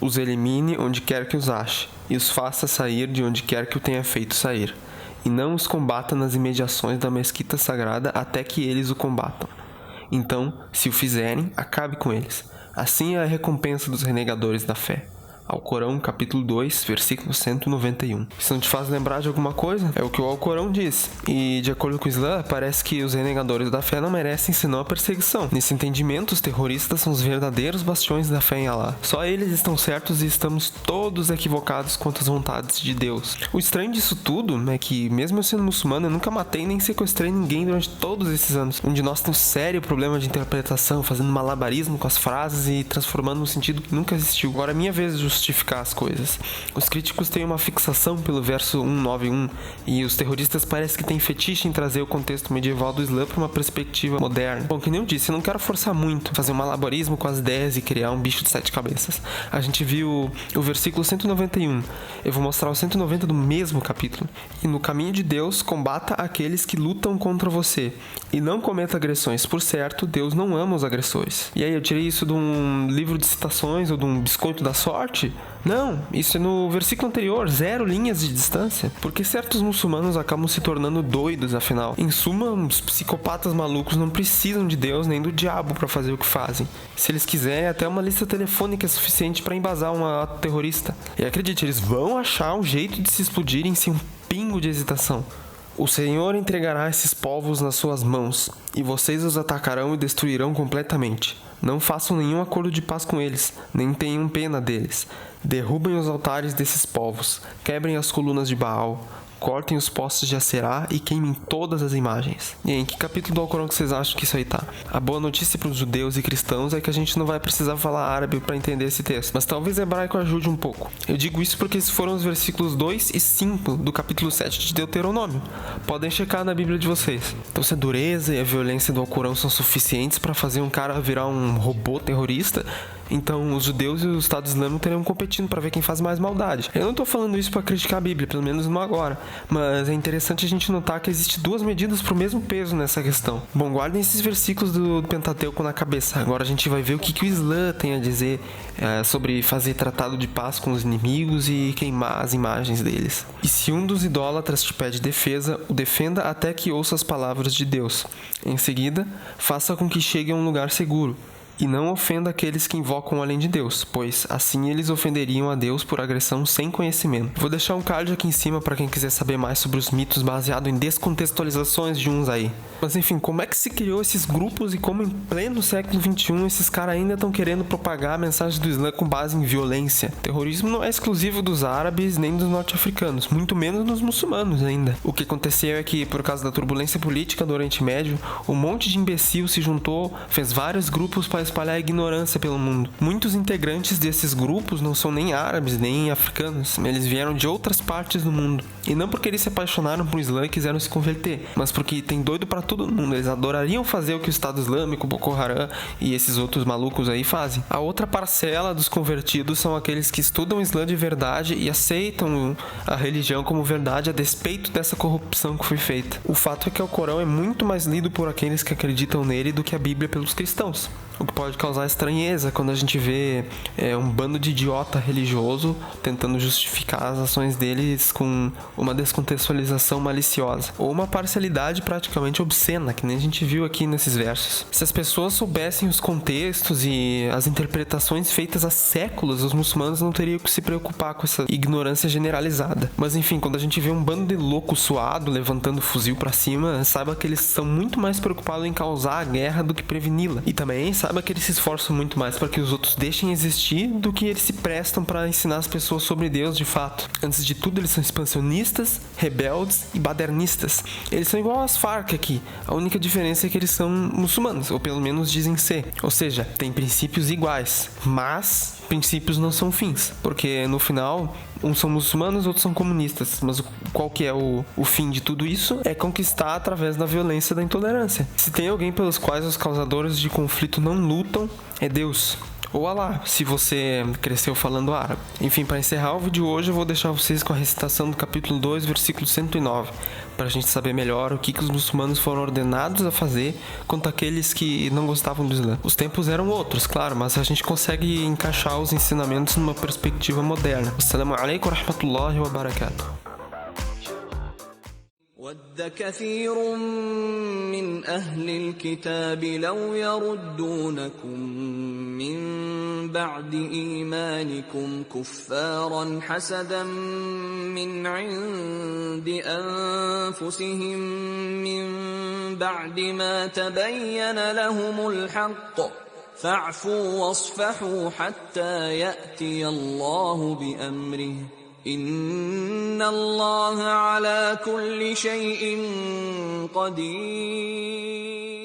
os elimine onde quer que os ache, e os faça sair de onde quer que o tenha feito sair. E não os combata nas imediações da mesquita sagrada até que eles o combatam. Então, se o fizerem, acabe com eles. Assim é a recompensa dos renegadores da fé. Alcorão, capítulo 2, versículo 191. Isso não te faz lembrar de alguma coisa? É o que o Alcorão diz. E, de acordo com o Islã, parece que os renegadores da fé não merecem senão a perseguição. Nesse entendimento, os terroristas são os verdadeiros bastiões da fé em Allah. Só eles estão certos e estamos todos equivocados quanto às vontades de Deus. O estranho disso tudo é que, mesmo eu sendo muçulmano, eu nunca matei nem sequestrei ninguém durante todos esses anos. Um de nós tem um sério problema de interpretação, fazendo malabarismo com as frases e transformando um sentido que nunca existiu. Agora é minha vez de justificar as coisas. Os críticos têm uma fixação pelo verso 191 e os terroristas parecem que têm fetiche em trazer o contexto medieval do Islã para uma perspectiva moderna. Bom, que nem eu disse, eu não quero forçar muito, fazer um malabarismo com as ideias e criar um bicho de 7 cabeças. A gente viu o versículo 191. Eu vou mostrar o 190 do mesmo capítulo. E no caminho de Deus, combata aqueles que lutam contra você e não cometa agressões. Por certo, Deus não ama os agressores. E aí, eu tirei isso de um livro de citações ou de um biscoito da sorte? Não, isso é no versículo anterior, 0 linhas de distância. Porque certos muçulmanos acabam se tornando doidos, afinal. Em suma, os psicopatas malucos não precisam de Deus nem do diabo para fazer o que fazem. Se eles quiserem, até uma lista telefônica é suficiente para embasar um ato terrorista. E acredite, eles vão achar um jeito de se explodirem sem um pingo de hesitação. O Senhor entregará esses povos nas suas mãos, e vocês os atacarão e destruirão completamente. Não façam nenhum acordo de paz com eles, nem tenham pena deles. Derrubem os altares desses povos, quebrem as colunas de Baal, cortem os postes de Aserá e queimem todas as imagens. E em que capítulo do Alcorão que vocês acham que isso aí tá? A boa notícia para os judeus e cristãos é que a gente não vai precisar falar árabe para entender esse texto, mas talvez hebraico ajude um pouco. Eu digo isso porque esses foram os versículos 2 e 5 do capítulo 7 de Deuteronômio. Podem checar na Bíblia de vocês. Então, se a dureza e a violência do Alcorão são suficientes para fazer um cara virar um robô terrorista, então os judeus e o Estado Islâmico teriam competindo para ver quem faz mais maldade. Eu não tô falando isso para criticar a Bíblia, pelo menos não agora, mas é interessante a gente notar que existe duas medidas pro mesmo peso nessa questão. Bom, guardem esses versículos do Pentateuco na cabeça. Agora a gente vai ver o que o Islã tem a dizer sobre fazer tratado de paz com os inimigos e queimar as imagens deles. E se um dos idólatras te pede defesa, o defenda até que ouça as palavras de Deus. Em seguida, faça com que chegue a um lugar seguro. E não ofenda aqueles que invocam além de Deus, pois assim eles ofenderiam a Deus por agressão sem conhecimento. Vou deixar um card aqui em cima para quem quiser saber mais sobre os mitos baseado em descontextualizações de uns aí. Mas enfim, como é que se criou esses grupos e como em pleno século XXI esses caras ainda estão querendo propagar a mensagem do Islã com base em violência? O terrorismo não é exclusivo dos árabes nem dos norte-africanos, muito menos dos muçulmanos ainda. O que aconteceu é que, por causa da turbulência política do Oriente Médio, um monte de imbecil se juntou, fez vários grupos para espalhar a ignorância pelo mundo. Muitos integrantes desses grupos não são nem árabes, nem africanos. Eles vieram de outras partes do mundo. E não porque eles se apaixonaram por Islã e quiseram se converter, mas porque tem doido pra todo mundo. Eles adorariam fazer o que o Estado Islâmico, Boko Haram e esses outros malucos aí fazem. A outra parcela dos convertidos são aqueles que estudam o Islã de verdade e aceitam a religião como verdade a despeito dessa corrupção que foi feita. O fato é que o Corão é muito mais lido por aqueles que acreditam nele do que a Bíblia pelos cristãos. O que pode causar estranheza quando a gente vê um bando de idiota religioso tentando justificar as ações deles com uma descontextualização maliciosa ou uma parcialidade praticamente obscena, que nem a gente viu aqui nesses versos. Se as pessoas soubessem os contextos e as interpretações feitas há séculos, os muçulmanos não teriam que se preocupar com essa ignorância generalizada. Mas enfim, quando a gente vê um bando de louco suado levantando o fuzil pra cima, saiba que eles são muito mais preocupados em causar a guerra do que preveni-la. E também saiba que eles se esforçam muito mais para que os outros deixem existir do que eles se prestam para ensinar as pessoas sobre Deus de fato. Antes de tudo, eles são expansionistas, rebeldes e badernistas. Eles são igual às Farc aqui. A única diferença é que eles são muçulmanos, ou pelo menos dizem ser. Ou seja, têm princípios iguais, mas princípios não são fins, porque no final uns são muçulmanos, outros são comunistas, mas qual que é o fim de tudo isso? É conquistar através da violência e da intolerância. Se tem alguém pelos quais os causadores de conflito não lutam, é Deus. Ou Allah, se você cresceu falando árabe. Enfim, para encerrar o vídeo hoje, eu vou deixar vocês com a recitação do capítulo 2, versículo 109. para a gente saber melhor o que os muçulmanos foram ordenados a fazer quanto aqueles que não gostavam do Islã. Os tempos eram outros, claro, mas a gente consegue encaixar os ensinamentos numa perspectiva moderna. Assalamu alaikum wa rahmatullahi wa barakatuh. وَدَّ كَثِيرٌ مِّنْ أَهْلِ الْكِتَابِ لَوْ يَرُدُّونَكُم مِّن بَعْدِ إِيمَانِكُمْ كُفَّارًا حَسَدًا مِّنْ عِندِ أَنفُسِهِم مِّن بَعْدِ مَا تَبَيَّنَ لَهُمُ الْحَقُّ فَاعْفُوا وَاصْفَحُوا حَتَّىٰ يَأْتِيَ اللَّهُ بِأَمْرِهِ إِنَّ اللَّهَ عَلَىٰ كُلِّ شَيْءٍ قَدِيرٌ